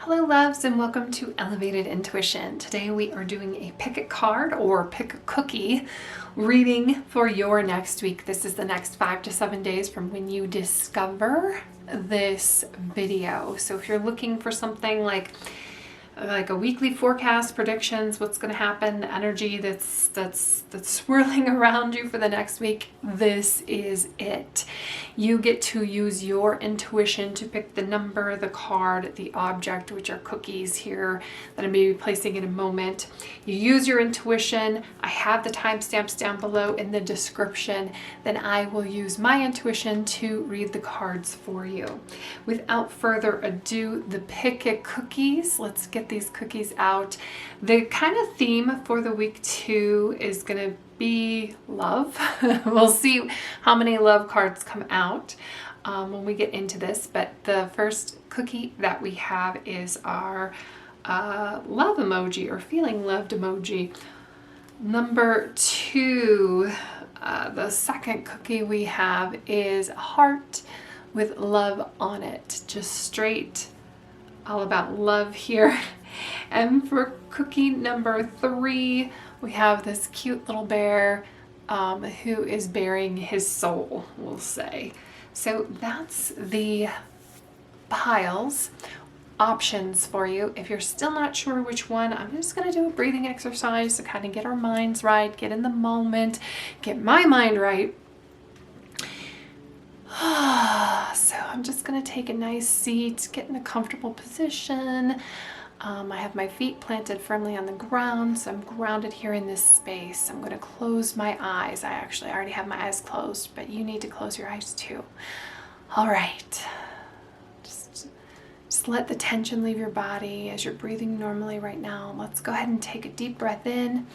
Hello loves and welcome to Elevated Intuition. Today we are doing a pick a card or pick a cookie reading for your next week. This is the next 5 to 7 days from when you discover this video. So if you're looking for something like a weekly forecast, predictions, what's going to happen, the energy that's swirling around you for the next week, this is it. You get to use your intuition to pick the number, the card, the object, which are cookies here that I'm maybe placing in a moment. You use your intuition. I have the timestamps down below in the description. Then I will use my intuition to read the cards for you. Without further ado, the pick a cookies. Let's get these cookies out. The kind of theme for the week 2 is going to be love. We'll see how many love cards come out when we get into this, but the first cookie that we have is our love emoji or feeling loved emoji. Number 2, the second cookie we have is a heart with love on it, just straight all about love here. And for cookie number 3, we have this cute little bear who is bearing his soul, we'll say. So that's the piles options for you. If you're still not sure which one, I'm just going to do a breathing exercise to kind of get our minds right, get in the moment, get my mind right. So I'm just going to take a nice seat, get in a comfortable position. I have my feet planted firmly on the ground, so I'm grounded here in this space. I'm going to close my eyes. I already have my eyes closed, but you need to close your eyes too. All right. Just let the tension leave your body as you're breathing normally right now. Let's go ahead and take a deep breath in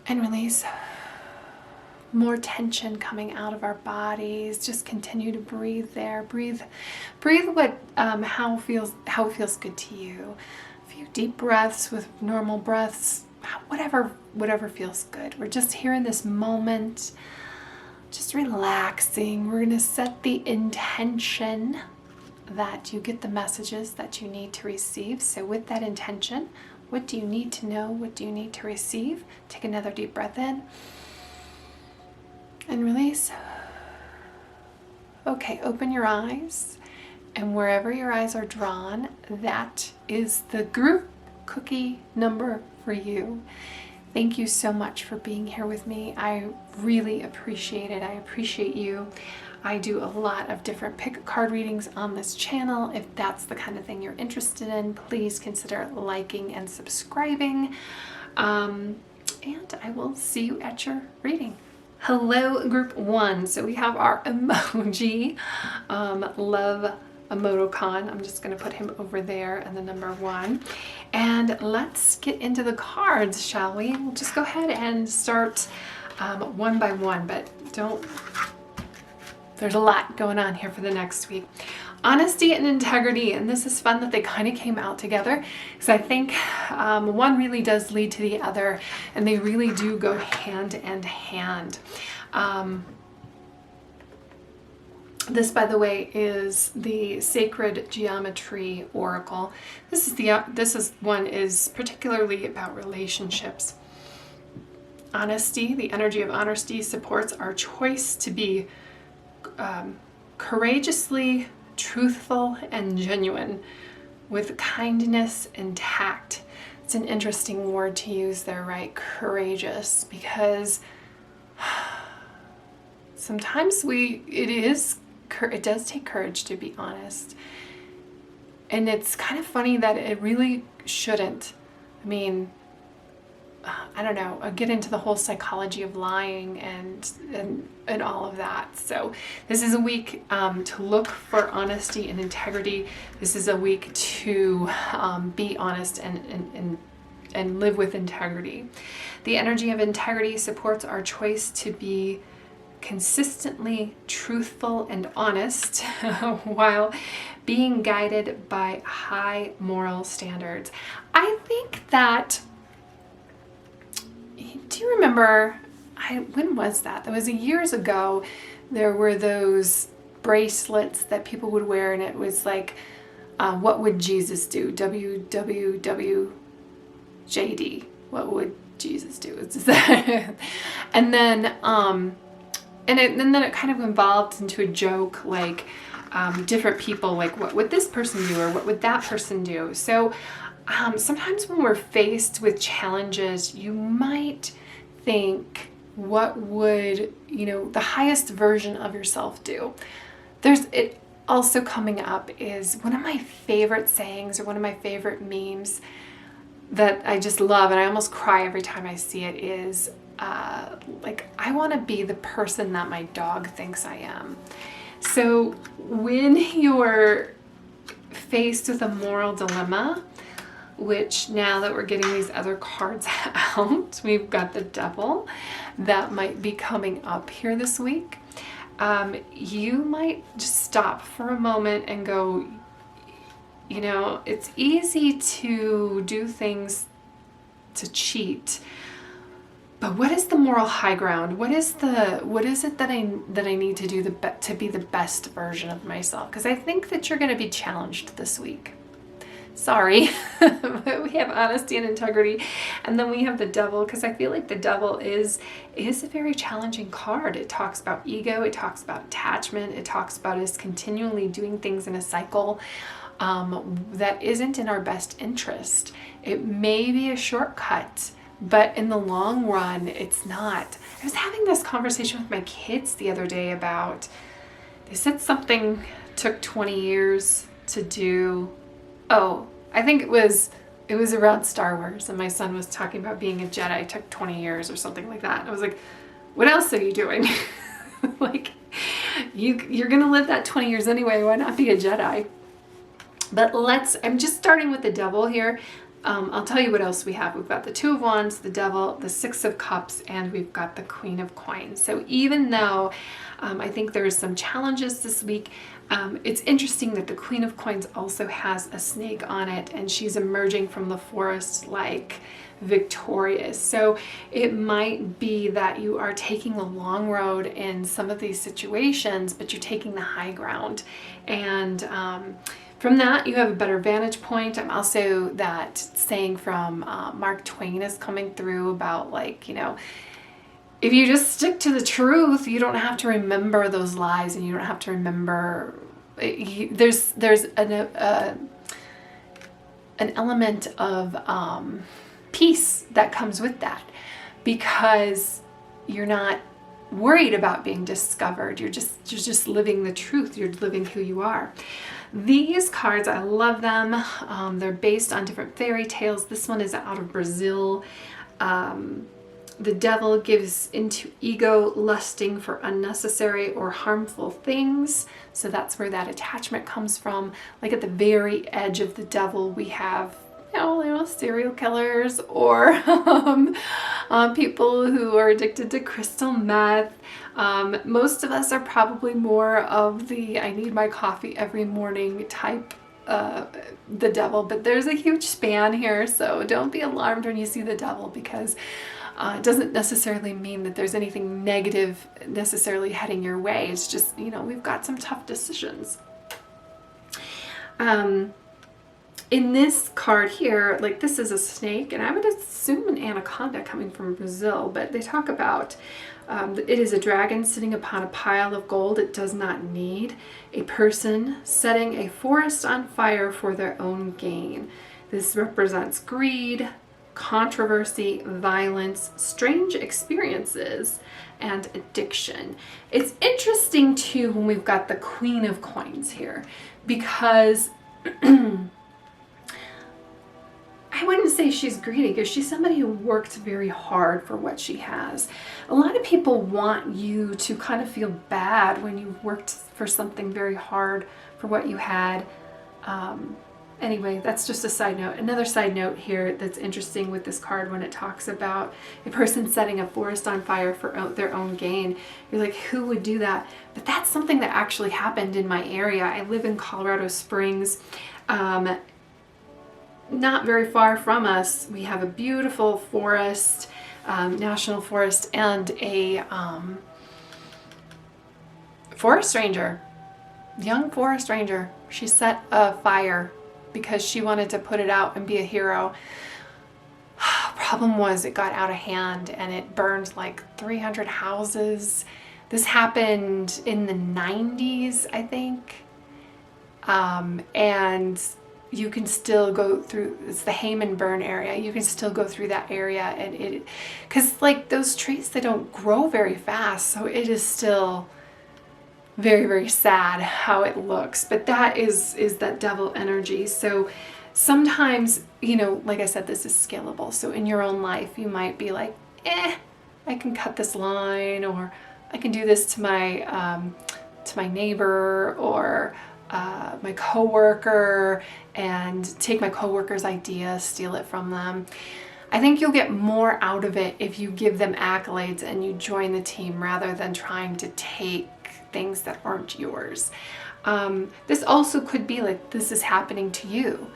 and release. More tension coming out of our bodies. Just continue to breathe there. Breathe what how it feels good to you. A few deep breaths with normal breaths, whatever feels good. We're just here in this moment, just relaxing. We're going to set the intention that you get the messages that you need to receive. So with that intention, what do you need to know? What do you need to receive? Take another deep breath in. And release. Okay, open your eyes, and wherever your eyes are drawn, that is the group cookie number for you. Thank you so much for being here with me. I really appreciate it. I appreciate you. I do a lot of different pick card readings on this channel. If that's the kind of thing you're interested in, please consider liking and subscribing. And I will see you at your reading. Hello, group 1. So we have our emoji, love emoticon. I'm just going to put him over there and the number 1. And let's get into the cards, shall we? We'll just go ahead and start one by one, but there's a lot going on here for the next week. Honesty and integrity, and this is fun that they kind of came out together because I think one really does lead to the other, and they really do go hand in hand. This, by the way, is the Sacred Geometry Oracle. This one is particularly about relationships. Honesty, the energy of honesty supports our choice to be courageously truthful and genuine with kindness and tact. It's an interesting word to use there, right? Courageous, because sometimes it does take courage to be honest. And it's kind of funny that it really shouldn't. I mean, I don't know, I get into the whole psychology of lying and all of that. So this is a week to look for honesty and integrity. This is a week to be honest and live with integrity. The energy of integrity supports our choice to be consistently truthful and honest while being guided by high moral standards. I think that, do you remember, when was that? That was years ago. There were those bracelets that people would wear, and it was like What would Jesus do? WWWJD. What would Jesus do? And then, and then it kind of evolved into a joke, like different people, like what would this person do or what would that person do? So sometimes when we're faced with challenges, you might think, what would, the highest version of yourself do? It also coming up is one of my favorite sayings, or one of my favorite memes that I just love, and I almost cry every time I see it, is like, I want to be the person that my dog thinks I am. So when you're faced with a moral dilemma, which now that we're getting these other cards out, we've got the Devil that might be coming up here this week. You might just stop for a moment and go, it's easy to do things to cheat, but what is the moral high ground? What is it that I need to do to be the best version of myself? Because I think that you're going to be challenged this week. Sorry, but we have honesty and integrity, and then we have the Devil, because I feel like the Devil is a very challenging card. It talks about ego, it talks about attachment, it talks about us continually doing things in a cycle that isn't in our best interest. It may be a shortcut, but in the long run, it's not. I was having this conversation with my kids the other day about, they said something took 20 years to do. Oh, I think it was around Star Wars, and my son was talking about being a Jedi took 20 years or something like that. And I was like, what else are you doing? Like, you're going to live that 20 years anyway. Why not be a Jedi? But I'm just starting with the Devil here. I'll tell you what else we have. We've got the Two of Wands, the Devil, the Six of Cups, and we've got the Queen of Coins. So even though I think there's some challenges this week, it's interesting that the Queen of Coins also has a snake on it, and she's emerging from the forest like victorious. So it might be that you are taking the long road in some of these situations, but you're taking the high ground. And from that, you have a better vantage point. I'm also, that saying from Mark Twain is coming through about, like, if you just stick to the truth, you don't have to remember those lies, and you don't have to remember. There's an element of peace that comes with that, because you're not worried about being discovered. You're just living the truth. You're living who you are. These cards, I love them. They're based on different fairy tales. This one is out of Brazil. The Devil gives into ego, lusting for unnecessary or harmful things. So that's where that attachment comes from. Like at the very edge of the Devil, we have, serial killers, or people who are addicted to crystal meth. Most of us are probably more of the I need my coffee every morning type, the Devil, but there's a huge span here, so don't be alarmed when you see the Devil, because it doesn't necessarily mean that there's anything negative necessarily heading your way. It's just, we've got some tough decisions. In this card here, like, this is a snake, and I would assume an anaconda coming from Brazil, but they talk about it is a dragon sitting upon a pile of gold it does not need, a person setting a forest on fire for their own gain. This represents greed, controversy, violence, strange experiences, and addiction. It's interesting too when we've got the Queen of Coins here, because I wouldn't say she's greedy, because she's somebody who worked very hard for what she has. A lot of people want you to kind of feel bad when you worked for something very hard for what you had. Anyway, that's just a side note. Another side note here that's interesting with this card, when it talks about a person setting a forest on fire for their own gain. You're like, who would do that? But that's something that actually happened in my area. I live in Colorado Springs. Not very far from us, we have a beautiful forest, national forest, and a forest ranger young forest ranger. She set a fire because she wanted to put it out and be a hero. Problem was it got out of hand and it burned like 300 houses. This happened in the 90s, I think. And you can still go through, it's the Hayman burn area. You can still go through that area, and because like those trees, they don't grow very fast. So it is still very, very sad how it looks, but that is that devil energy. So sometimes, you know, like I said, this is scalable. So in your own life, you might be like, I can cut this line, or I can do this to my neighbor, or my coworker, and take my coworker's idea, steal it from them. I think you'll get more out of it if you give them accolades and you join the team rather than trying to take things that aren't yours. This also could be like, this is happening to you.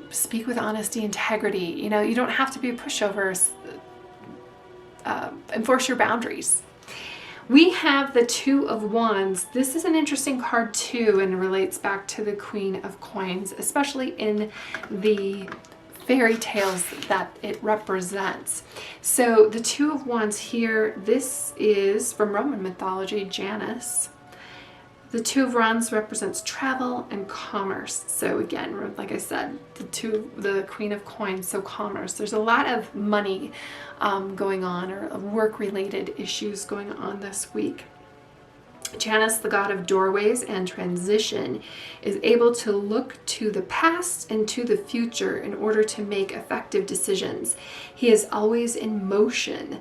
Speak with honesty, integrity. You know, you don't have to be a pushover. Enforce your boundaries. We have the Two of Wands. This is an interesting card too, and relates back to the Queen of Coins, especially in the fairy tales that it represents. So the Two of Wands here, this is from Roman mythology, Janus. The Two of Wands represents travel and commerce. So again, like I said, the Queen of Coins, so commerce. There's a lot of money going on, or work-related issues going on this week. Janus, the god of doorways and transition, is able to look to the past and to the future in order to make effective decisions. He is always in motion,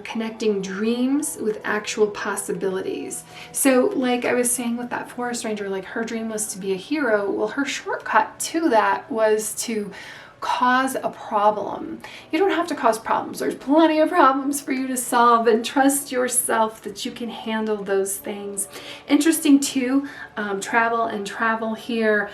connecting dreams with actual possibilities. So like I was saying with that forest ranger, like her dream was to be a hero. Well, her shortcut to that was to cause a problem. You don't have to cause problems. There's plenty of problems for you to solve, and trust yourself that you can handle those things. Interesting too, travel here,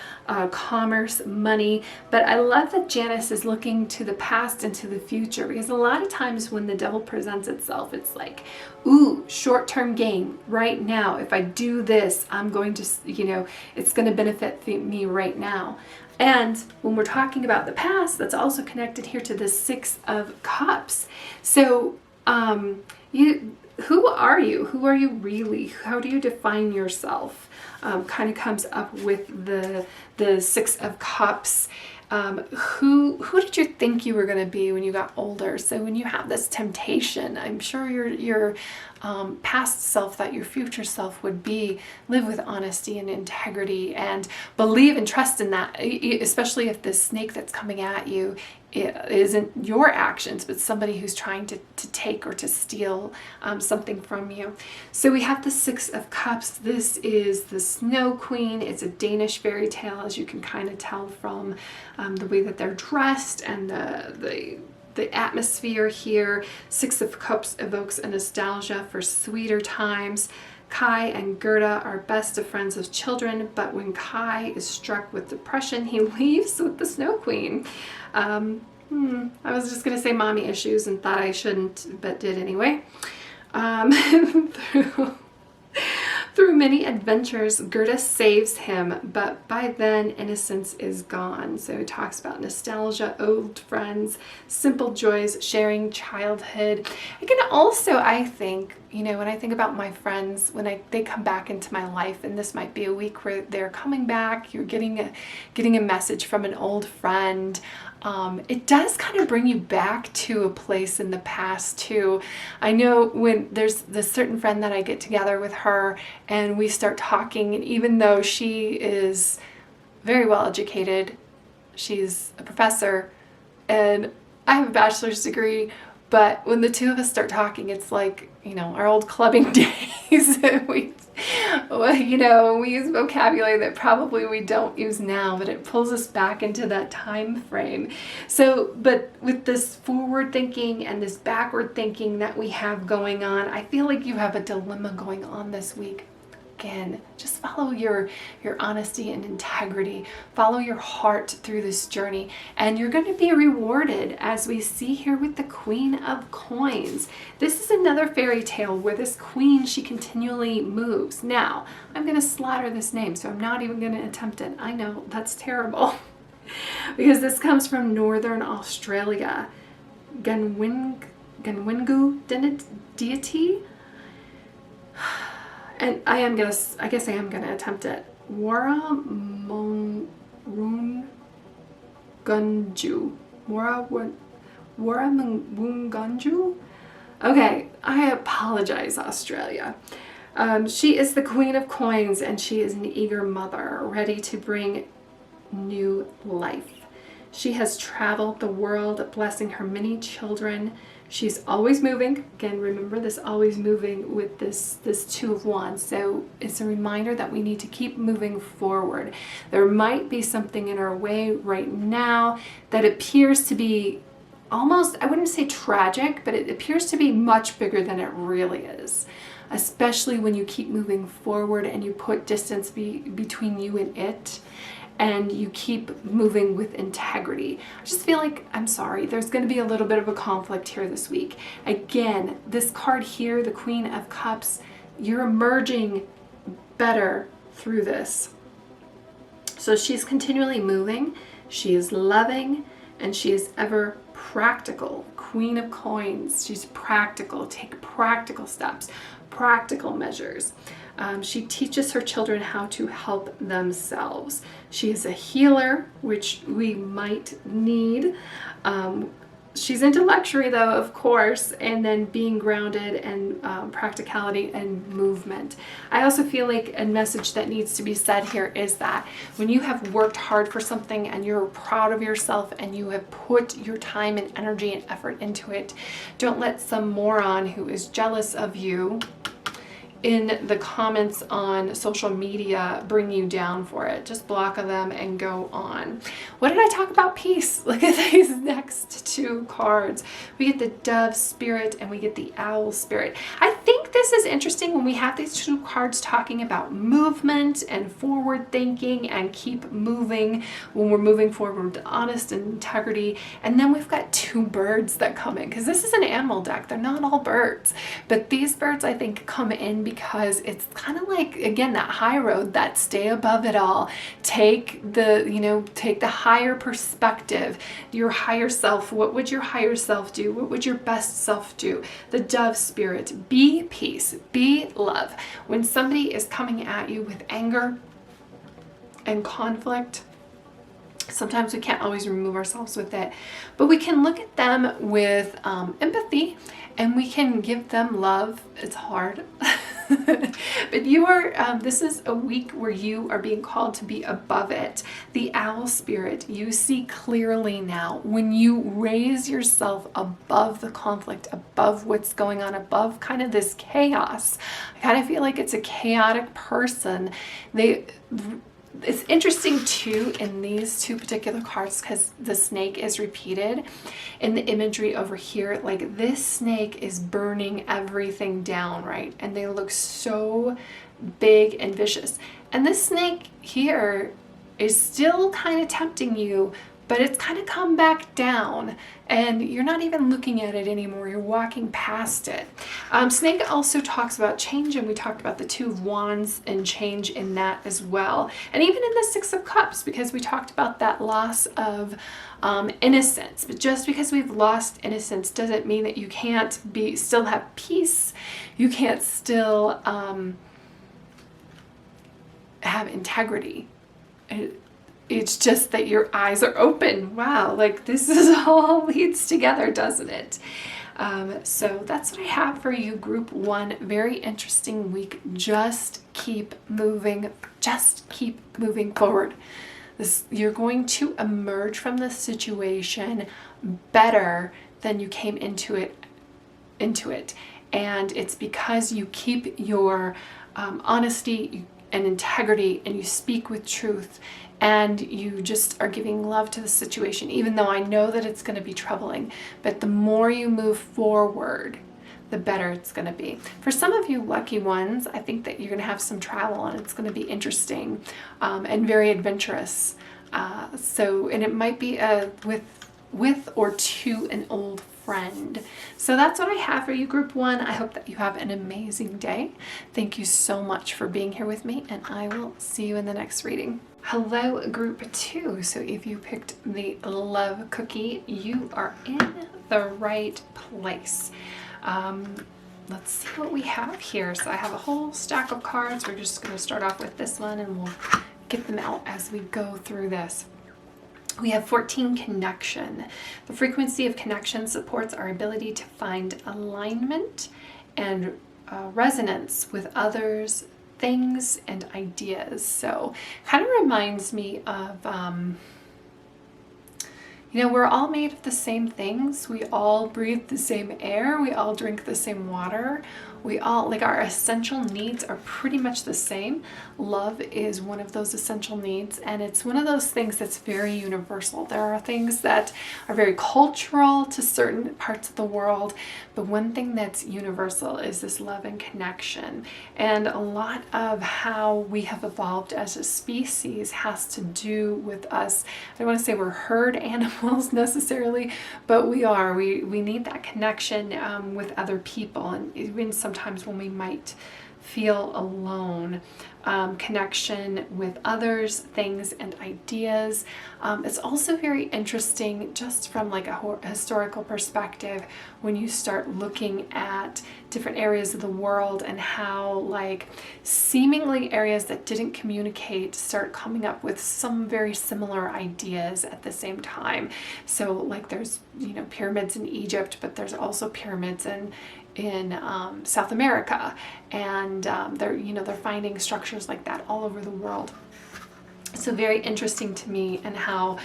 commerce, money. But I love that Janus is looking to the past and to the future, because a lot of times when the devil presents itself, it's like, ooh, short-term gain right now. If I do this, I'm going to, you know, it's going to benefit me right now. And when we're talking about the past, that's also connected here to the Six of Cups. So who are you? Who are you really? How do you define yourself? Kind of comes up with the Six of Cups. Who did you think you were going to be when you got older? So when you have this temptation, I'm sure your past self, that your future self would be, live with honesty and integrity, and believe and trust in that, especially if this snake that's coming at you, it isn't your actions, but somebody who's trying to take or to steal something from you. So we have the Six of Cups. This is the Snow Queen. It's a Danish fairy tale, as you can kind of tell from the way that they're dressed and the atmosphere here. Six of Cups evokes a nostalgia for sweeter times. Kai and Gerda are best of friends as children, but when Kai is struck with depression, he leaves with the Snow Queen. I was just going to say mommy issues and thought I shouldn't, but did anyway. Through many adventures, Gerda saves him, but by then innocence is gone. So it talks about nostalgia, old friends, simple joys, sharing childhood. I can also, I think, you know, when I think about my friends, when they come back into my life, and this might be a week where they're coming back, you're getting a message from an old friend. It does kind of bring you back to a place in the past too. I know when there's this certain friend that I get together with her and we start talking, and even though she is very well educated, she's a professor and I have a bachelor's degree, but when the two of us start talking, it's like, you know, our old clubbing days. We use vocabulary that probably we don't use now, but it pulls us back into that time frame. So, but with this forward thinking and this backward thinking that we have going on, I feel like you have a dilemma going on this week. again, just follow your honesty and integrity. Follow your heart through this journey, and you're going to be rewarded, as we see here with the Queen of Coins. This is another fairy tale where this queen, she continually moves. Now, I'm going to slaughter this name, so I'm not even going to attempt it. I know, that's terrible. Because this comes from Northern Australia. Gunwingu deity. And I guess I am gonna attempt it. Waramungunju. Waramungunju? Okay, I apologize, Australia. She is the Queen of Coins, and she is an eager mother, ready to bring new life. She has traveled the world, blessing her many children. She's always moving. Again, remember this always moving with this Two of Wands. So it's a reminder that we need to keep moving forward. There might be something in our way right now that appears to be almost, I wouldn't say tragic, but it appears to be much bigger than it really is. Especially when you keep moving forward and you put distance between you and it, and you keep moving with integrity. I just feel like, I'm sorry, there's going to be a little bit of a conflict here this week. Again, this card here, the Queen of Cups, you're emerging better through this. So she's continually moving, she is loving, and she is ever practical. Queen of Coins, she's practical. Take practical steps, practical measures. She teaches her children how to help themselves. She is a healer, which we might need. She's into luxury though, of course, and then being grounded and practicality and movement. I also feel like a message that needs to be said here is that when you have worked hard for something and you're proud of yourself and you have put your time and energy and effort into it, don't let some moron who is jealous of you in the comments on social media bring you down for it. Just block them and go on. What did I talk about? Peace. Look at these next two cards. We get the Dove Spirit and we get the Owl Spirit. I think this is interesting when we have these two cards talking about movement and forward thinking and keep moving when we're moving forward with honest and integrity. And then we've got two birds that come in, because this is an animal deck. They're not all birds, but these birds I think come in because it's kind of like, again, that high road, that stay above it all. Take the higher perspective, your higher self. What would your higher self do? What would your best self do? The Dove Spirit, be peace, be love. When somebody is coming at you with anger and conflict, sometimes we can't always remove ourselves with it, but we can look at them with empathy, and we can give them love. It's hard. But you are, this is a week where you are being called to be above it. The Owl Spirit, you see clearly now. When you raise yourself above the conflict, above what's going on, above kind of this chaos, I kind of feel like it's a chaotic person. It's interesting too in these two particular cards because the snake is repeated in the imagery over here. Like this snake is burning everything down, right? And they look so big and vicious. And this snake here is still kind of tempting you, but it's kind of come back down and you're not even looking at it anymore. You're walking past it. Snake also talks about change, and we talked about the Two of Wands and change in that as well. And even in the Six of Cups, because we talked about that loss of innocence. But just because we've lost innocence doesn't mean that you can't still have peace. You can't still have integrity. It's just that your eyes are open. Wow, like this is all leads together, doesn't it? So that's what I have for you, Group 1. Very interesting week. Just keep moving. Just keep moving forward. You're going to emerge from this situation better than you came into it. And it's because you keep your honesty and integrity, and you speak with truth, and you just are giving love to the situation, even though I know that it's going to be troubling. But the more you move forward, the better it's going to be. For some of you lucky ones, I think that you're going to have some travel and it's going to be interesting and very adventurous. And it might be with or to an old friend. So that's what I have for you, Group 1. I hope that you have an amazing day. Thank you so much for being here with me, and I will see you in the next reading. Hello, Group 2. So if you picked the love cookie, you are in the right place. Let's see what we have here. So I have a whole stack of cards. We're just going to start off with this one, and we'll get them out as we go through this. We have 14, connection. The frequency of connection supports our ability to find alignment and resonance with others, things, and ideas. So kind of reminds me of, we're all made of the same things. We all breathe the same air. We all drink the same water. We all, like, our essential needs are pretty much the same. Love is one of those essential needs, and it's one of those things that's very universal. There are things that are very cultural to certain parts of the world, but one thing that's universal is this love and connection. And a lot of how we have evolved as a species has to do with us. I don't want to say we're herd animals necessarily, but we are. We need that connection with other people, and even sometimes when we might feel alone. Connection with others, things, and ideas. It's also very interesting just from like a historical perspective when you start looking at different areas of the world and how like seemingly areas that didn't communicate start coming up with some very similar ideas at the same time. So like there's, pyramids in Egypt, but there's also pyramids in South America, and they're finding structures like that all over the world. So very interesting to me, and how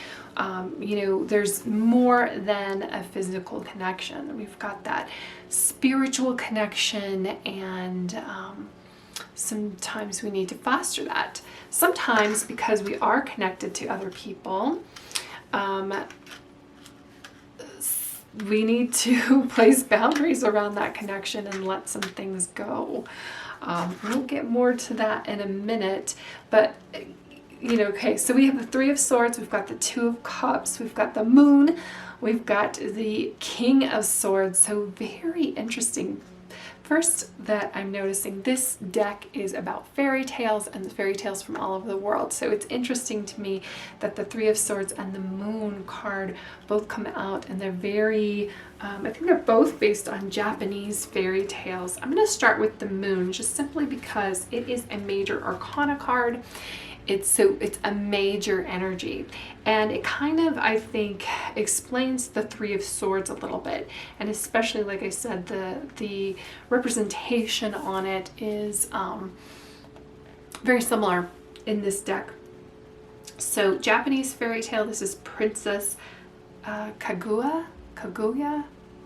there's more than a physical connection. We've got that spiritual connection, and sometimes we need to foster that. Sometimes because we are connected to other people, we need to place boundaries around that connection and let some things go. We'll get more to that in a minute, but okay, so we have the Three of Swords, we've got the Two of Cups, we've got the Moon, we've got the King of Swords. So very interesting. First that I'm noticing, this deck is about fairy tales and the fairy tales from all over the world. So it's interesting to me that the Three of Swords and the Moon card both come out, and they're very, I think they're both based on Japanese fairy tales. I'm going to start with the Moon just simply because it is a major arcana card. It's a major energy, and it kind of, I think, explains the Three of Swords a little bit, and especially, like I said, the representation on it is very similar in this deck. So Japanese fairy tale, this is Princess Kaguya.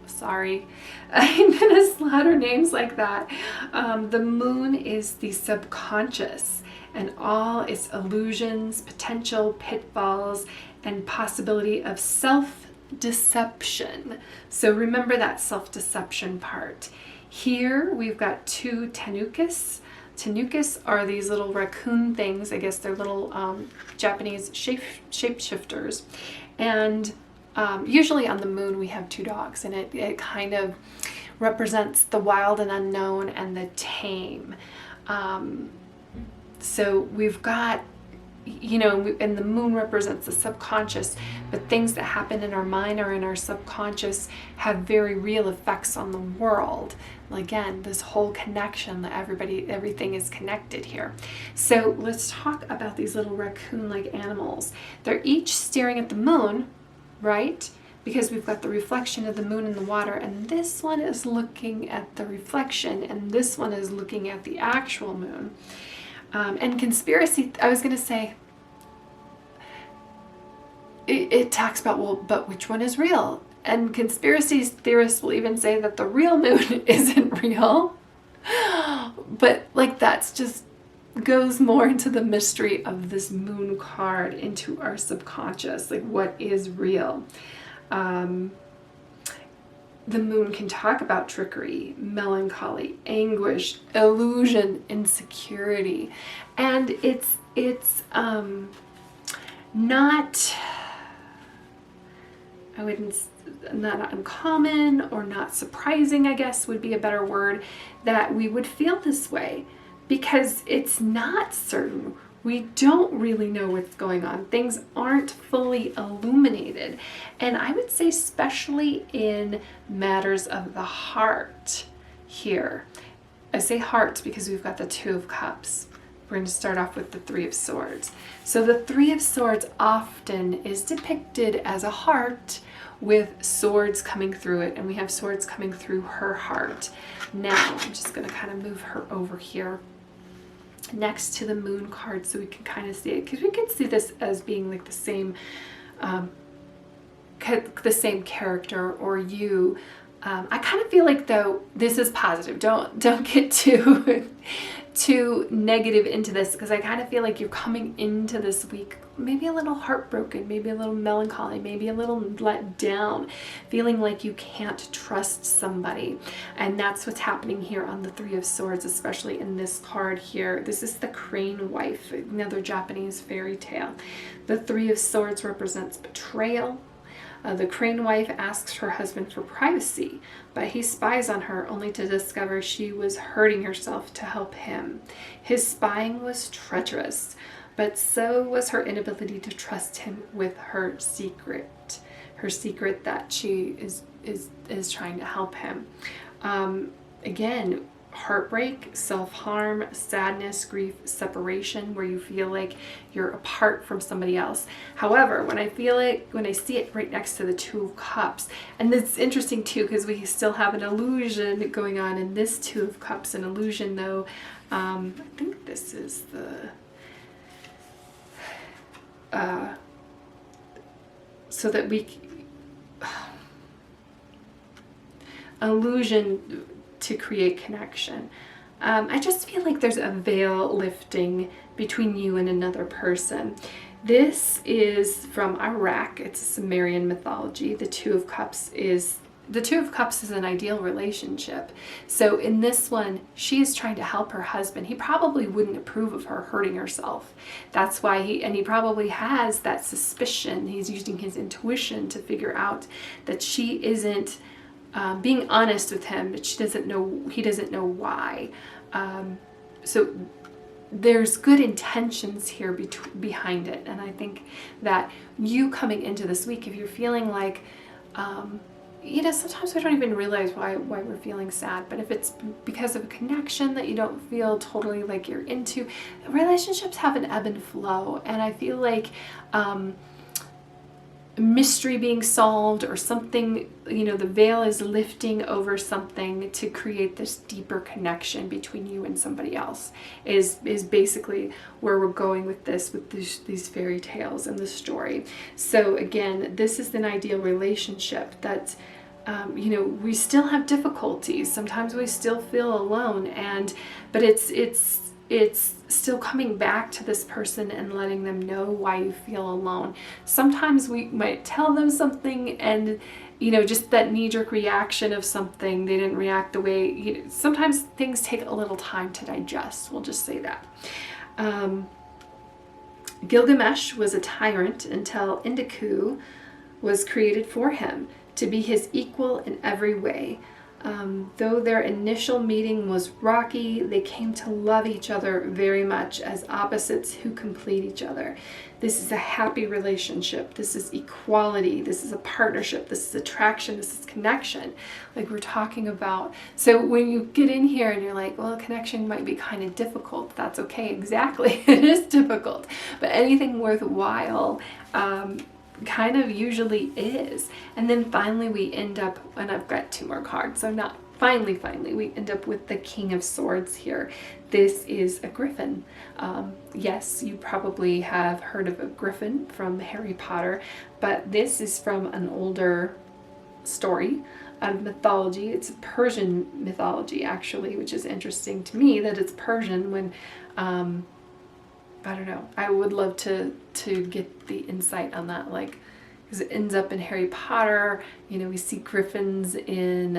Sorry, I'm gonna slaughter names like that. The moon is the subconscious and all its illusions, potential pitfalls, and possibility of self-deception. So remember that self-deception part. Here we've got two tanukas. Tanukas are these little raccoon things. I guess they're little Japanese shapeshifters. And usually on the moon we have two dogs, and it kind of represents the wild and unknown and the tame. So we've got, and the moon represents the subconscious, but things that happen in our mind or in our subconscious have very real effects on the world. Again, this whole connection that everything is connected here. So let's talk about these little raccoon-like animals. They're each staring at the moon, right? Because we've got the reflection of the moon in the water, and this one is looking at the reflection, and this one is looking at the actual moon. And conspiracy, I was going to say, it talks about, well, but which one is real? And conspiracy theorists will even say that the real moon isn't real. But that's just goes more into the mystery of this moon card, into our subconscious, what is real. the moon can talk about trickery, melancholy, anguish, illusion, insecurity. And it's not, I wouldn't, not uncommon or not surprising, I guess would be a better word, that we would feel this way, because it's not certain. We don't really know what's going on. Things aren't fully illuminated. And I would say especially in matters of the heart here. I say heart because we've got the Two of Cups. We're going to start off with the Three of Swords. So the Three of Swords often is depicted as a heart with swords coming through it, and we have swords coming through her heart. Now, I'm just going to kind of move her over here next to the moon card so we can kind of see it, because we can see this as being like the same character or you. I kind of feel like, though, this is positive. Don't get too negative into this, because I kind of feel like you're coming into this week maybe a little heartbroken, maybe a little melancholy, maybe a little let down, feeling like you can't trust somebody. And that's what's happening here on the Three of Swords, especially in this card here. This is the crane wife, another Japanese fairy tale. The Three of Swords represents betrayal. The crane wife asks her husband for privacy, but he spies on her only to discover she was hurting herself to help him. His spying was treacherous, but so was her inability to trust him with her secret that she is trying to help him. Again, heartbreak, self-harm, sadness, grief, separation, where you feel like you're apart from somebody else. However, when I see it right next to the Two of Cups, and it's interesting too, because we still have an illusion going on in this Two of Cups. An illusion, though, I think this is the so that we illusion to create connection. I just feel like there's a veil lifting between you and another person. This is from Iraq. It's Sumerian mythology. The Two of Cups is an ideal relationship. So in this one, she is trying to help her husband. He probably wouldn't approve of her hurting herself. That's why he probably has that suspicion. He's using his intuition to figure out that she isn't being honest with him, but he doesn't know why. So there's good intentions here behind it. And I think that you coming into this week, if you're feeling like, sometimes we don't even realize why we're feeling sad, but if it's because of a connection that you don't feel totally like you're into, relationships have an ebb and flow. And I feel like, mystery being solved or something, the veil is lifting over something to create this deeper connection between you and somebody else is basically where we're going with this, with these fairy tales and the story. So again, this is an ideal relationship that, we still have difficulties. Sometimes we still feel alone, but it's still coming back to this person and letting them know why you feel alone. Sometimes we might tell them something and, just that knee-jerk reaction of something, they didn't react the way, sometimes things take a little time to digest. We'll just say that. Gilgamesh was a tyrant until Indiku was created for him to be his equal in every way. Though their initial meeting was rocky, they came to love each other very much as opposites who complete each other. This is a happy relationship. This is equality. This is a partnership. This is attraction. This is connection, like we're talking about. So when you get in here and you're like, well, connection might be kind of difficult. That's okay. Exactly. It is difficult. But anything worthwhile, kind of usually is. And then finally we end up, and I've got two more cards, so not finally we end up with the King of Swords here. This is a griffin. Yes, you probably have heard of a griffin from Harry Potter, but this is from an older story of mythology. It's Persian mythology, actually, which is interesting to me that it's Persian when I don't know. I would love to get the insight on that. Like, because it ends up in Harry Potter. You know, we see griffins in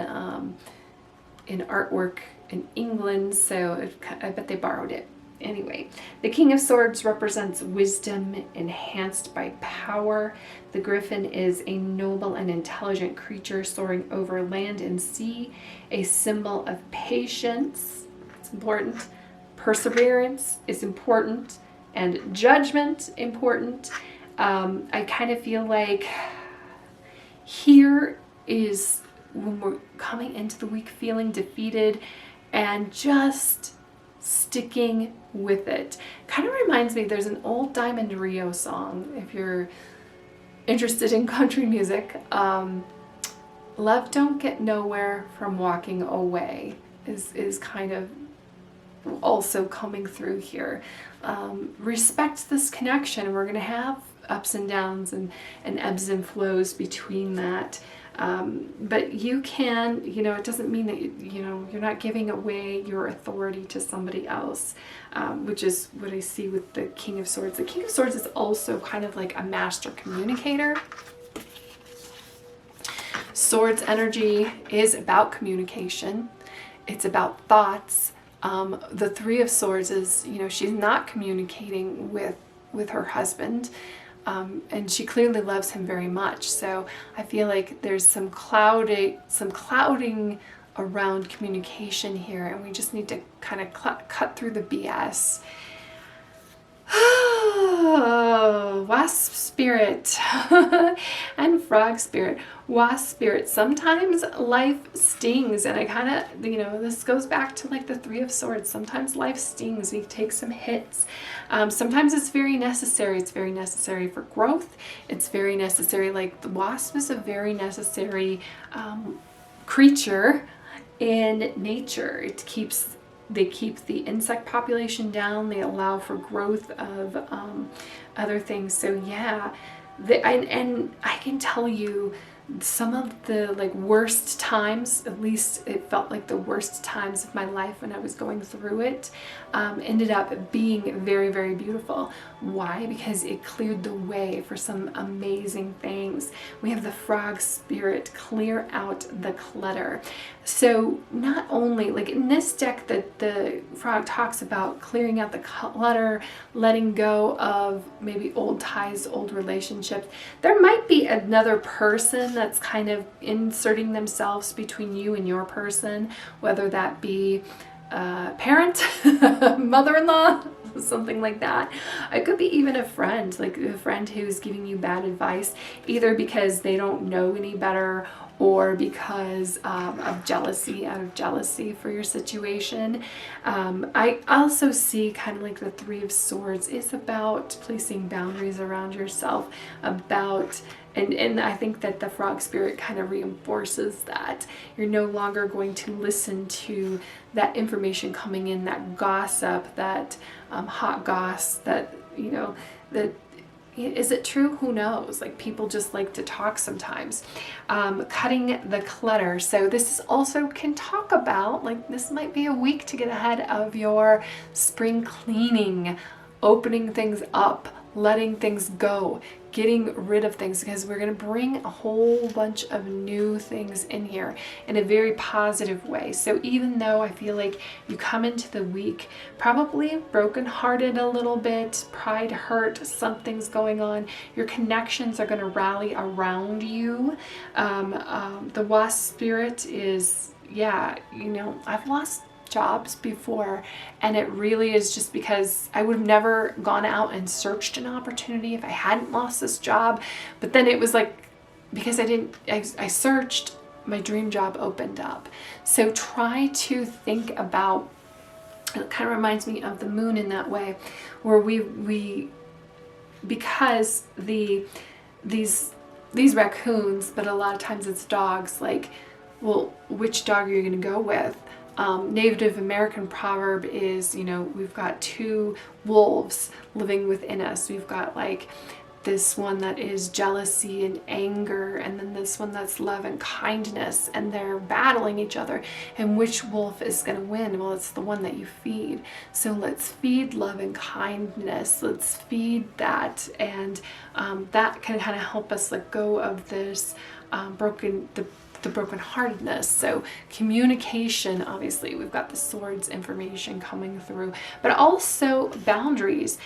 artwork in England, so I bet they borrowed it. Anyway, the King of Swords represents wisdom enhanced by power. The griffin is a noble and intelligent creature soaring over land and sea, a symbol of patience. It's important. Perseverance is important, and judgment important. I kind of feel like here is when we're coming into the week feeling defeated and just sticking with it. Kind of reminds me, there's an old Diamond Rio song, if you're interested in country music. Love don't get nowhere from walking away is kind of also coming through here. Respect this connection. We're going to have ups and downs and ebbs and flows between that. But you can, you know, it doesn't mean that, you know, you're not giving away your authority to somebody else, which is what I see with the King of Swords. The King of Swords is also kind of like a master communicator. Swords energy is about communication. It's about thoughts. The Three of Swords is, you know, she's not communicating with her husband. And she clearly loves him very much. So I feel like there's some clouding around communication here, and we just need to kind of cut through the BS. Wasp spirit and frog spirit. Wasp spirit. Sometimes life stings, and I kind of, you know, this goes back to like the Three of Swords. Sometimes life stings. We take some hits. Sometimes it's very necessary. It's very necessary for growth. It's very necessary. Like the wasp is a very necessary creature in nature. They keep the insect population down. They allow for growth of other things. So yeah, and I can tell you some of the like worst times, at least it felt like the worst times of my life when I was going through it, ended up being very, very beautiful. Why? Because it cleared the way for some amazing things. We have the frog spirit, clear out the clutter. So not only, like in this deck, the frog talks about clearing out the clutter, letting go of maybe old ties, old relationships. There might be another person that's kind of inserting themselves between you and your person, whether that be parent, mother-in-law, something like that. It could be even a friend, like a friend who's giving you bad advice, either because they don't know any better or because of jealousy, out of jealousy for your situation. I also see kind of like the Three of Swords is about placing boundaries around yourself, about and I think that the frog spirit kind of reinforces that. You're no longer going to listen to that information coming in, that gossip, that hot goss, that, you know, that, is it true? Who knows? Like people just like to talk sometimes. Cutting the clutter. So this also can talk about, like, this might be a week to get ahead of your spring cleaning, opening things up, letting things go, getting rid of things, because we're going to bring a whole bunch of new things in here in a very positive way. So even though I feel like you come into the week probably brokenhearted a little bit, pride hurt, something's going on, your connections are going to rally around you. The wasp spirit is, yeah, you know, I've lost jobs before, and it really is just because I would have never gone out and searched an opportunity if I hadn't lost this job. But then it was like, because I searched, my dream job opened up. So try to think about, it kind of reminds me of the moon in that way, where we because these raccoons, but a lot of times it's dogs, like, well, which dog are you going to go with? Native American proverb is, you know, we've got two wolves living within us. We've got like this one that is jealousy and anger, and then this one that's love and kindness, and they're battling each other. And which wolf is going to win? Well, it's the one that you feed. So let's feed love and kindness. Let's feed that, and that can kind of help us let go of this the brokenheartedness. So communication, obviously, we've got the swords information coming through, but also boundaries.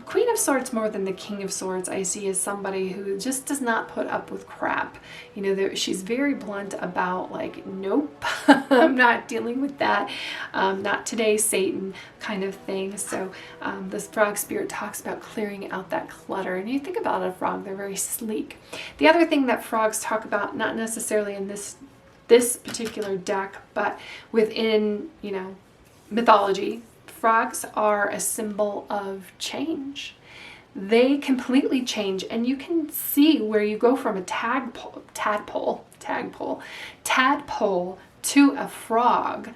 Queen of Swords, more than the King of Swords, I see as somebody who just does not put up with crap. You know, she's very blunt about like, nope, I'm not dealing with that. Not today, Satan, kind of thing. So this frog spirit talks about clearing out that clutter. And you think about a frog, they're very sleek. The other thing that frogs talk about, not necessarily in this particular deck, but within, you know, mythology, frogs are a symbol of change. They completely change, and you can see where you go from a tadpole to a frog.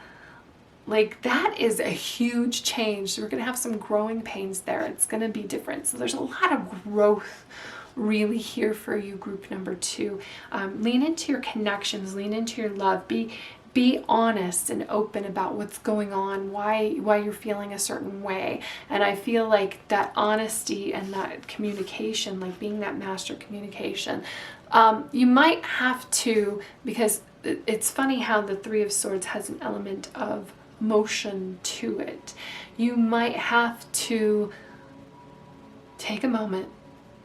Like, that is a huge change. So we're going to have some growing pains there. It's going to be different. So there's a lot of growth really here for you, group number 2. Lean into your connections, lean into your love, be honest and open about what's going on, why you're feeling a certain way. And I feel like that honesty and that communication, like being that master communication, you might have to, because it's funny how the Three of Swords has an element of motion to it. You might have to take a moment,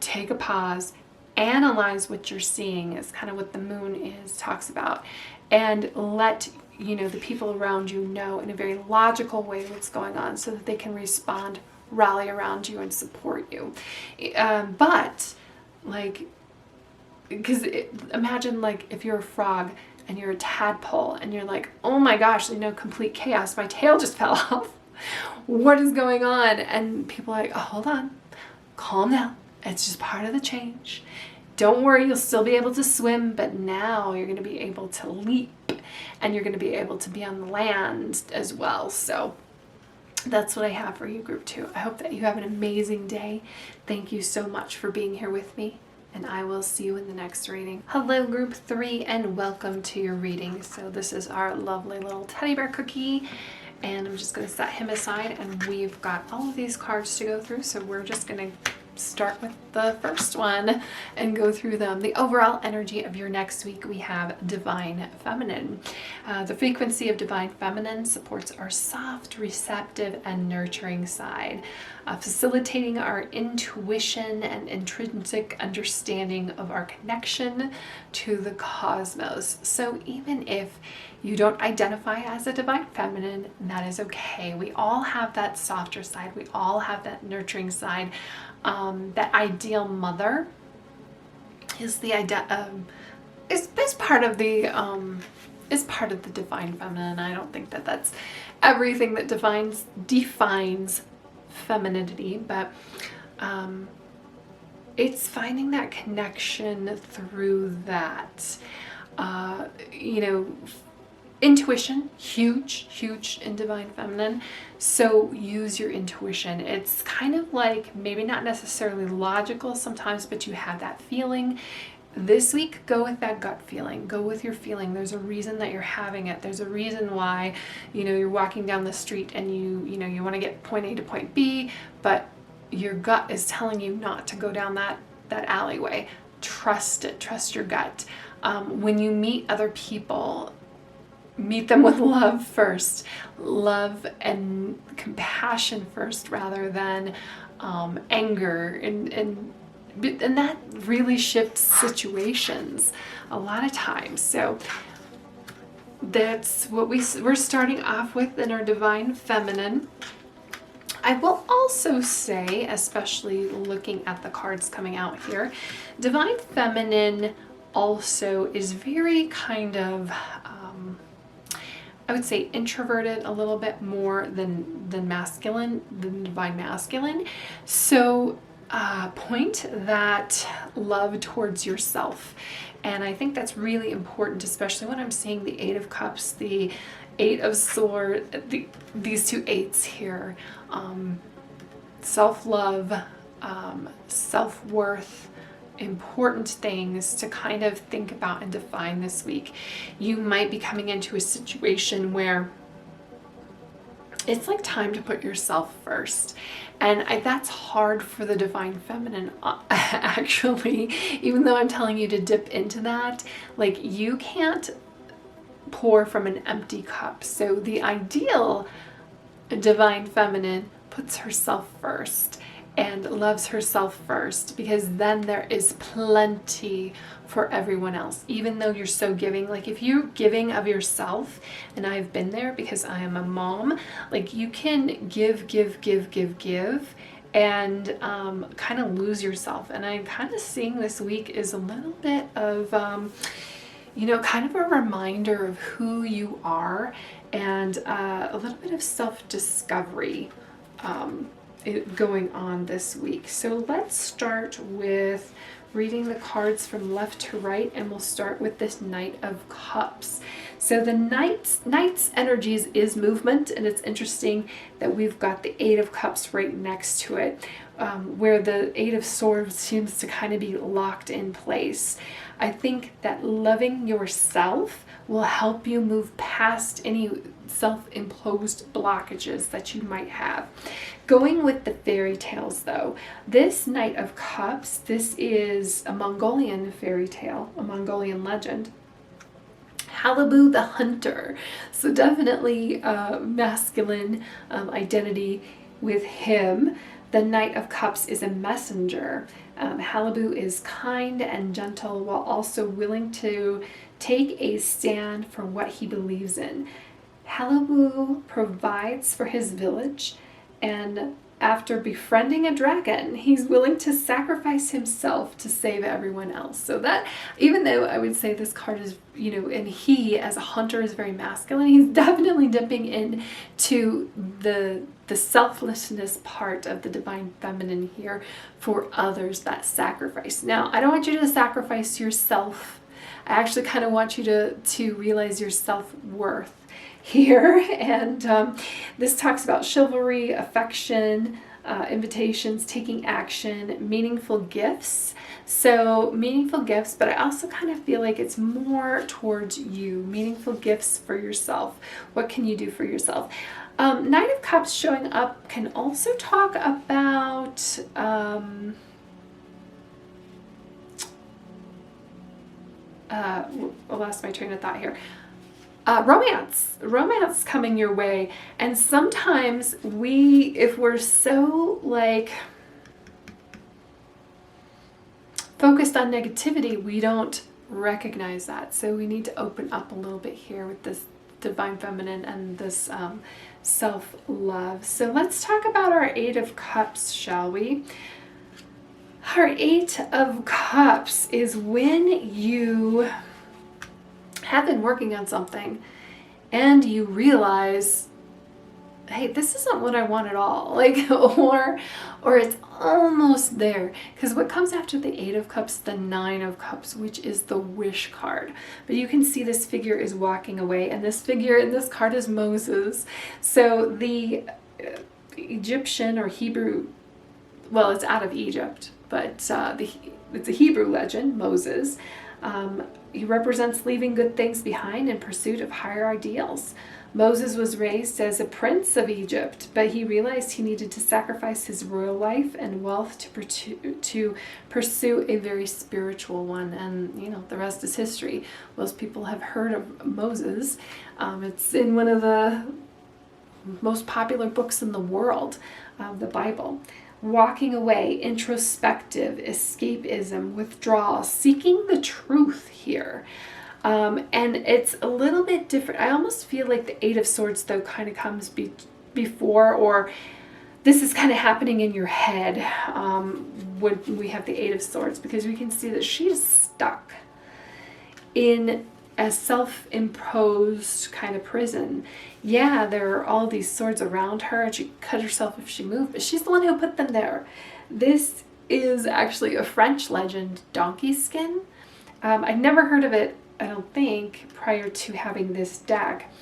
take a pause, analyze what you're seeing, is kind of what the moon talks about, and let, you know, the people around you know in a very logical way what's going on, so that they can respond, rally around you, and support you. But like, because imagine like if you're a frog and you're a tadpole and you're like, oh my gosh, you know, complete chaos, my tail just fell off, what is going on? And people are like, oh, hold on, calm down. It's just part of the change. Don't worry, you'll still be able to swim, but now you're going to be able to leap, and you're going to be able to be on the land as well. So that's what I have for you, group 2. I hope that you have an amazing day. Thank you so much for being here with me, and I will see you in the next reading. Hello, group 3, and welcome to your reading. So this is our lovely little teddy bear cookie, and I'm just going to set him aside, and we've got all of these cards to go through, so we're just going to start with the first one and go through them. The overall energy of your next week, we have Divine Feminine. The frequency of Divine Feminine supports our soft, receptive, and nurturing side, facilitating our intuition and intrinsic understanding of our connection to the cosmos. So even if you don't identify as a Divine Feminine, that is okay. We all have that softer side. We all have that nurturing side. That ideal mother is the idea is part of the Divine Feminine. I don't think that that's everything that defines femininity, but it's finding that connection through that. You know, intuition, huge in Divine Feminine. So use your intuition. It's kind of like, maybe not necessarily logical sometimes, but you have that feeling. This week, go with that gut feeling. Go with your feeling. There's a reason that you're having it. There's a reason why, you know, you're walking down the street and you want to get point A to point B, but your gut is telling you not to go down that alleyway. Trust it. Trust your gut. When you meet other people, meet them with love first. Love and compassion first, rather than anger. And that really shifts situations a lot of times. So that's what we're starting off with in our Divine Feminine. I will also say, especially looking at the cards coming out here, Divine Feminine also is very kind of, I would say, introverted a little bit more than masculine, than Divine Masculine. So point that love towards yourself. And I think that's really important, especially when I'm seeing the Eight of Cups, the Eight of Swords, these two eights here. Self-love, self-worth, important things to kind of think about and define this week. You might be coming into a situation where it's like time to put yourself first. And that's hard for the divine feminine, actually, even though I'm telling you to dip into that. Like, you can't pour from an empty cup. So the ideal divine feminine puts herself first and loves herself first, because then there is plenty for everyone else. Even though you're so giving, like if you're giving of yourself, and I've been there because I am a mom, like you can give, and kind of lose yourself. And I'm kind of seeing this week is a little bit of, kind of a reminder of who you are, and a little bit of self-discovery going on this week. So let's start with reading the cards from left to right, and we'll start with this Knight of Cups. So the Knight's energies is movement, and it's interesting that we've got the Eight of Cups right next to it, where the Eight of Swords seems to kind of be locked in place. I think that loving yourself will help you move past any self-imposed blockages that you might have. Going with the fairy tales though, this Knight of Cups, this is a Mongolian fairy tale, a Mongolian legend. Halabu the hunter. So definitely masculine identity with him. The Knight of Cups is a messenger. Halabu is kind and gentle while also willing to take a stand for what he believes in. Halabu provides for his village, and after befriending a dragon, he's willing to sacrifice himself to save everyone else. So that, even though I would say this card is, and he as a hunter is very masculine, he's definitely dipping into the selflessness part of the divine feminine here for others, that sacrifice. Now, I don't want you to sacrifice yourself. I actually kind of want you to realize your self-worth here. And this talks about chivalry, affection, invitations, taking action, meaningful gifts. So meaningful gifts, but I also kind of feel like it's more towards you. Meaningful gifts for yourself. What can you do for yourself? Knight of Cups showing up can also talk about I lost my train of thought here. Romance coming your way. And sometimes if we're so like focused on negativity, we don't recognize that. So we need to open up a little bit here with this divine feminine and this self-love. So let's talk about our Eight of Cups, shall we? Our Eight of Cups is when you have been working on something and you realize, hey, this isn't what I want at all. Like, or it's almost there. Because what comes after the Eight of Cups, the Nine of Cups, which is the wish card. But you can see this figure is walking away, and this figure in this card is Moses. So the Egyptian or Hebrew, well, it's out of Egypt, but it's a Hebrew legend, Moses. He represents leaving good things behind in pursuit of higher ideals. Moses was raised as a prince of Egypt, but he realized he needed to sacrifice his royal life and wealth to pursue a very spiritual one. And, the rest is history. Most people have heard of Moses. It's in one of the most popular books in the world, the Bible. Walking away, introspective, escapism, withdrawal, seeking the truth here. And it's a little bit different. I almost feel like the Eight of Swords, though, kind of comes before, or this is kind of happening in your head when we have the Eight of Swords, because we can see that she is stuck in a self-imposed kind of prison. Yeah, there are all these swords around her, and she could cut herself if she moved, but she's the one who put them there. This is actually a French legend, donkey skin. I'd never heard of it, I don't think, prior to having this deck.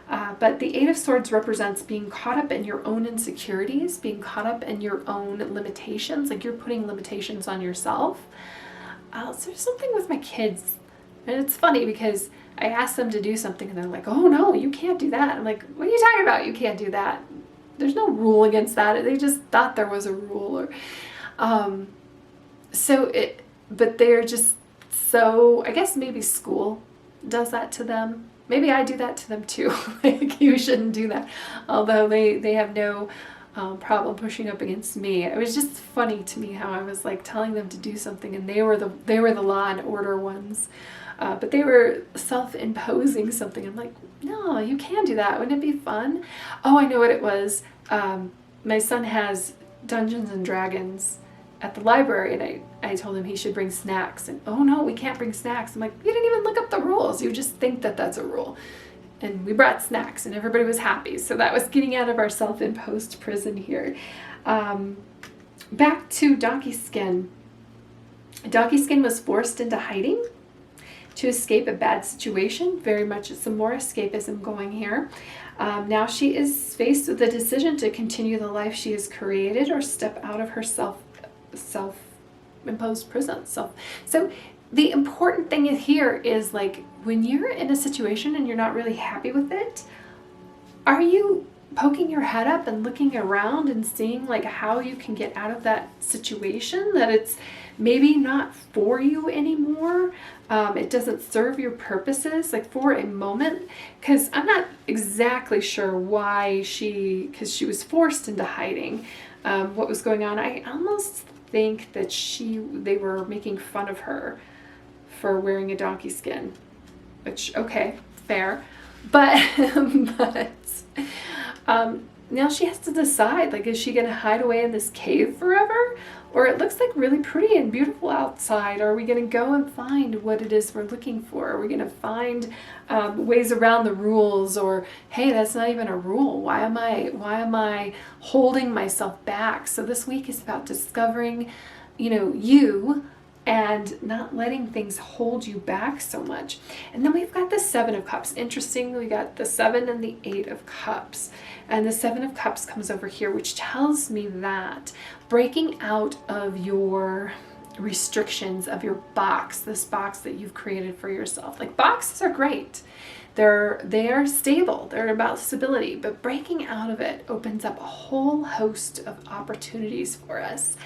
But the Eight of Swords represents being caught up in your own insecurities, being caught up in your own limitations, like you're putting limitations on yourself. So there's something with my kids, and it's funny because I ask them to do something and they're like, oh no, you can't do that. I'm like, what are you talking about? You can't do that. There's no rule against that. They just thought there was a rule. But they're just so, I guess maybe school does that to them. Maybe I do that to them too. Like, you shouldn't do that. Although they have no problem pushing up against me. It was just funny to me how I was like telling them to do something and they were the law and order ones. But they were self-imposing something. I'm like, no, you can do that. Wouldn't it be fun? Oh, I know what it was. My son has Dungeons and Dragons at the library, and I told him he should bring snacks. And, oh no, we can't bring snacks. I'm like, you didn't even look up the rules. You just think that that's a rule. And we brought snacks, and everybody was happy. So that was getting out of our self-imposed prison here. Back to Donkey Skin. Donkey Skin was forced into hiding to escape a bad situation. Very much some more escapism going here. Now she is faced with the decision to continue the life she has created or step out of her self-imposed prison. So the important thing here is, like, when you're in a situation and you're not really happy with it, are you poking your head up and looking around and seeing like how you can get out of that situation, that it's maybe not for you anymore? It doesn't serve your purposes, like, for a moment. Because I'm not exactly sure why because she was forced into hiding. What was going on? I almost think that they were making fun of her for wearing a donkey skin, which, okay, fair. But now she has to decide, like, is she going to hide away in this cave forever? Or it looks like really pretty and beautiful outside. Are we going to go and find what it is we're looking for? Are we going to find ways around the rules? Or, hey, that's not even a rule. Why am I holding myself back? So this week is about discovering, you, and not letting things hold you back so much. And then we've got the Seven of Cups. Interesting, we got the 7 and the 8 of Cups. And the 7 of Cups comes over here, which tells me that breaking out of your restrictions, of your box, this box that you've created for yourself. Like, boxes are great. They are stable. They're about stability, but breaking out of it opens up a whole host of opportunities for us.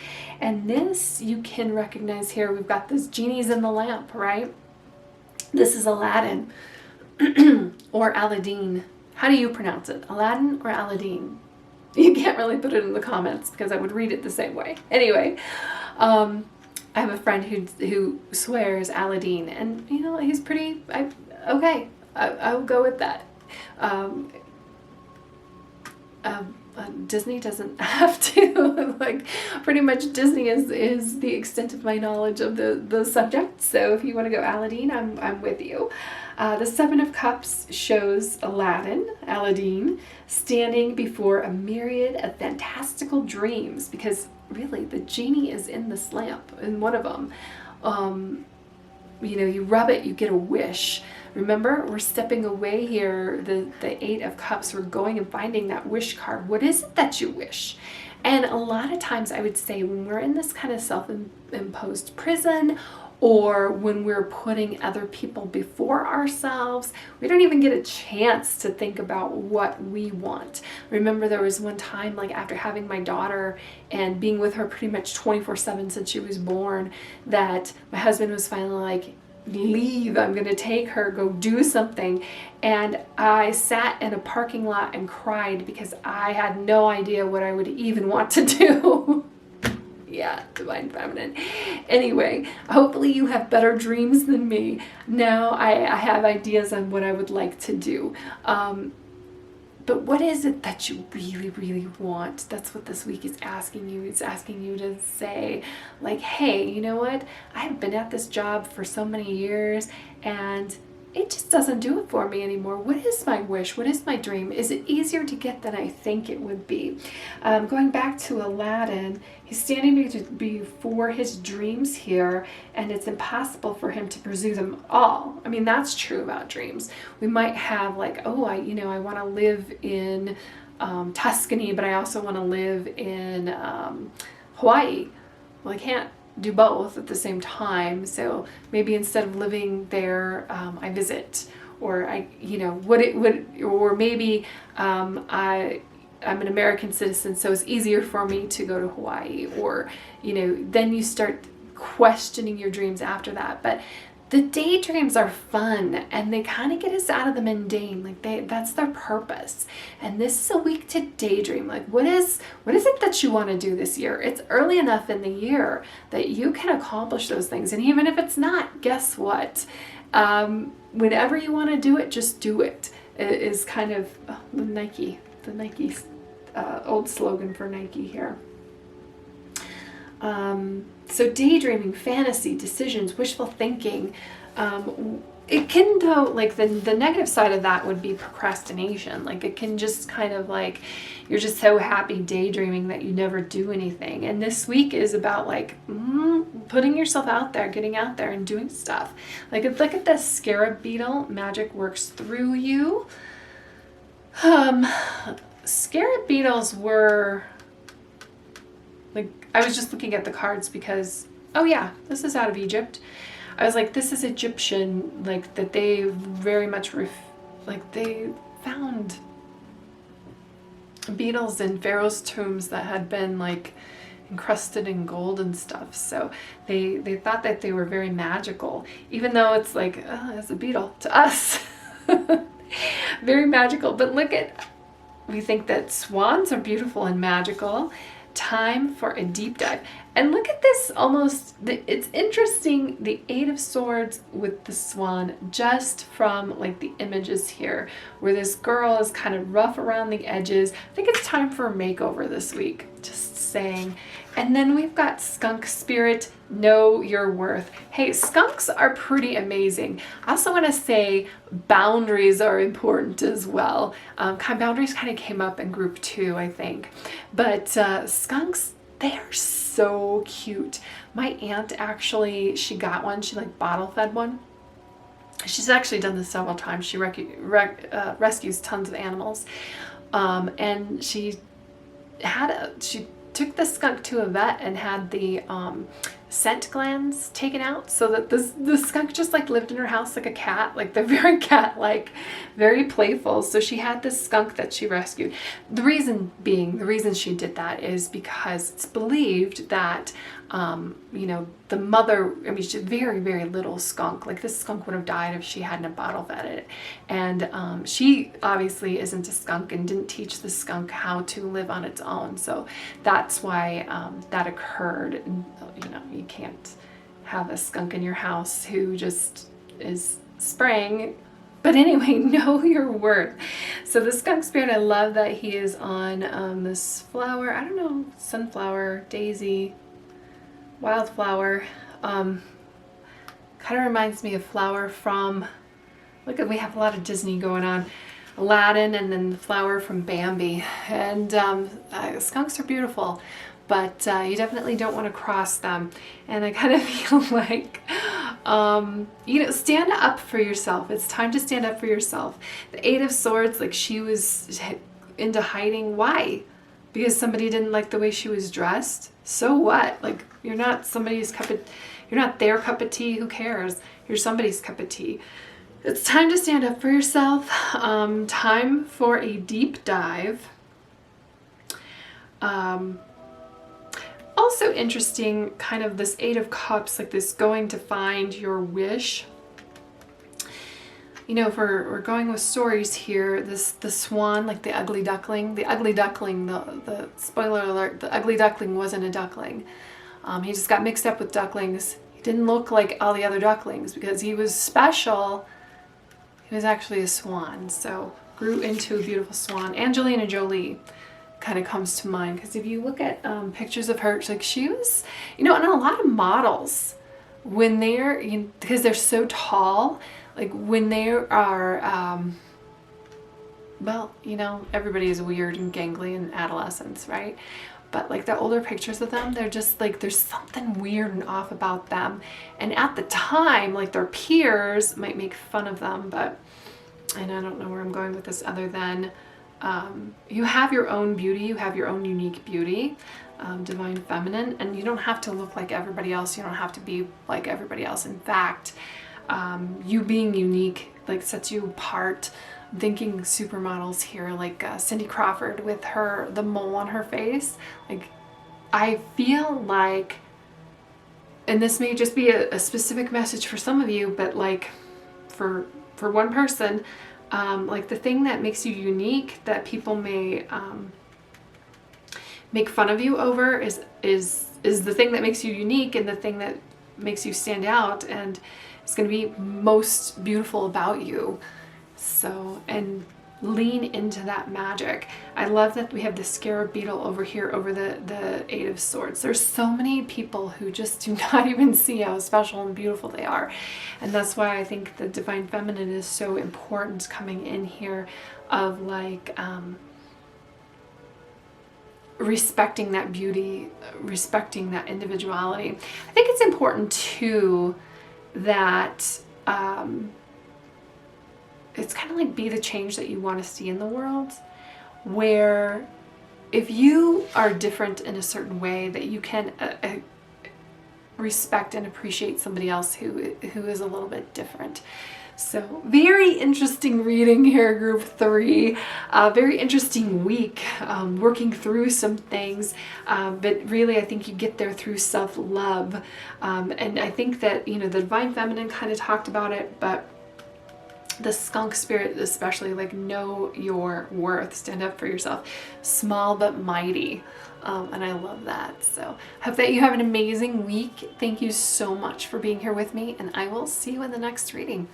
And this you can recognize here. We've got this genies in the lamp, right? This is Aladdin or Aladdin. How do you pronounce it? Aladdin or Aladdin? You can't really put it in the comments because I would read it the same way. Anyway, I have a friend who swears Aladdin, and he's pretty. Okay. I'll go with that. Disney doesn't have to. Like, pretty much Disney is the extent of my knowledge of the subject. So if you want to go Aladdin, I'm with you. The 7 of Cups shows Aladdin, standing before a myriad of fantastical dreams, because really the genie is in this lamp, in one of them. You rub it, you get a wish. Remember, we're stepping away here, the 8 of Cups, we're going and finding that wish card. What is it that you wish? And a lot of times I would say when we're in this kind of self-imposed prison, or when we're putting other people before ourselves, we don't even get a chance to think about what we want. Remember, there was one time, like, after having my daughter and being with her pretty much 24/7 since she was born, that my husband was finally like, leave, I'm gonna take her, go do something. And I sat in a parking lot and cried because I had no idea what I would even want to do. Yeah, divine feminine. Anyway, hopefully you have better dreams than me. Now I have ideas on what I would like to do. But what is it that you really, really want? That's what this week is asking you. It's asking you to say, like, hey, you know what? I've been at this job for so many years, and it just doesn't do it for me anymore. What is my wish? What is my dream? Is it easier to get than I think it would be? Going back to Aladdin, he's standing before his dreams here, and it's impossible for him to pursue them all. I mean, that's true about dreams. We might have like, oh, I want to live in Tuscany, but I also want to live in Hawaii. Well, I can't do both at the same time. So maybe instead of living there, I visit, or or maybe I'm an American citizen, so it's easier for me to go to Hawaii, or, then you start questioning your dreams after that. But the daydreams are fun, and they kind of get us out of the mundane. Like that's their purpose. And this is a week to daydream. Like what is it that you want to do this year? It's early enough in the year that you can accomplish those things. And even if it's not, guess what? Whenever you want to do it, just do it. It is kind of the Nike old slogan for Nike here. So daydreaming, fantasy, decisions, wishful thinking, it can, though, like the negative side of that would be procrastination. Like it can just kind of like, you're just so happy daydreaming that you never do anything. And this week is about like putting yourself out there, getting out there and doing stuff. Like look at this scarab beetle, magic works through you. Scarab beetles were like, I was just looking at the cards because, oh yeah, this is out of Egypt. I was like, this is Egyptian, like that they very much, they found beetles in pharaoh's tombs that had been like encrusted in gold and stuff. So they thought that they were very magical, even though it's like, it's a beetle to us. Very magical. But we think that swans are beautiful and magical. Time for a deep dive. And look at this, it's interesting, the 8 of Swords with the swan, just from like the images here, where this girl is kind of rough around the edges. I think it's time for a makeover this week, just saying. And then we've got skunk spirit, know your worth. Hey, skunks are pretty amazing. I also want to say boundaries are important as well. Boundaries kind of came up in group 2, I think. But skunks, they are so cute. My aunt actually, she got one. She like bottle fed one. She's actually done this several times. She rescues tons of animals. And she took the skunk to a vet and had the scent glands taken out, so that the skunk just like lived in her house like a cat. Like they're very cat-like, very playful. So she had this skunk that she rescued. The reason she did that is because it's believed that the mother, she's a very, very little skunk. Like this skunk would have died if she hadn't have bottle fed it. And she obviously isn't a skunk and didn't teach the skunk how to live on its own. So that's why that occurred. And, you can't have a skunk in your house who just is spraying. But anyway, know your worth. So the skunk spirit, I love that he is on this flower. I don't know, sunflower, daisy, wildflower. Kind of reminds me of flower from, we have a lot of Disney going on. Aladdin, and then the flower from Bambi. And skunks are beautiful, but you definitely don't want to cross them. And I kind of feel like, stand up for yourself. It's time to stand up for yourself. The 8 of Swords, like she was into hiding. Why? Because somebody didn't like the way she was dressed? So what? Like, you're not their cup of tea. Who cares? You're somebody's cup of tea. It's time to stand up for yourself. Time for a deep dive. Also interesting, kind of this 8 of Cups, like this going to find your wish. If we're going with stories here, the swan, like the ugly duckling. The spoiler alert, the ugly duckling wasn't a duckling. He just got mixed up with ducklings. He didn't look like all the other ducklings because he was special. He was actually a swan, so grew into a beautiful swan. Angelina Jolie kind of comes to mind, because if you look at pictures of her, like she was, and a lot of models, when because they're so tall, like when they are, well, you know, everybody is weird and gangly in adolescence, right? But like the older pictures of them, they're just like, there's something weird and off about them. And at the time, like their peers might make fun of them, but, and I don't know where I'm going with this other than, you have your own beauty, you have your own unique beauty, divine feminine, and you don't have to look like everybody else. You don't have to be like everybody else. In fact, you being unique like sets you apart. I'm thinking supermodels here, like Cindy Crawford with the mole on her face. Like, I feel like, and this may just be a specific message for some of you, but like for one person, like the thing that makes you unique that people may make fun of you over is the thing that makes you unique and the thing that makes you stand out, and it's going to be most beautiful about you. So, and lean into that magic. I love that we have the scarab beetle over here over the Eight of Swords. There's so many people who just do not even see how special and beautiful they are. And that's why I think the divine feminine is so important coming in here, of like respecting that beauty, respecting that individuality. I think it's important too that it's kind of like be the change that you want to see in the world, where if you are different in a certain way, that you can respect and appreciate somebody else who is a little bit different. So very interesting reading here, group 3. Very interesting week, working through some things, but really I think you get there through self-love. And I think that, you know, the divine feminine kind of talked about it, but the skunk spirit especially, like, know your worth, stand up for yourself, small but mighty. And I love that. So I hope that you have an amazing week. Thank you so much for being here with me, and I will see you in the next reading.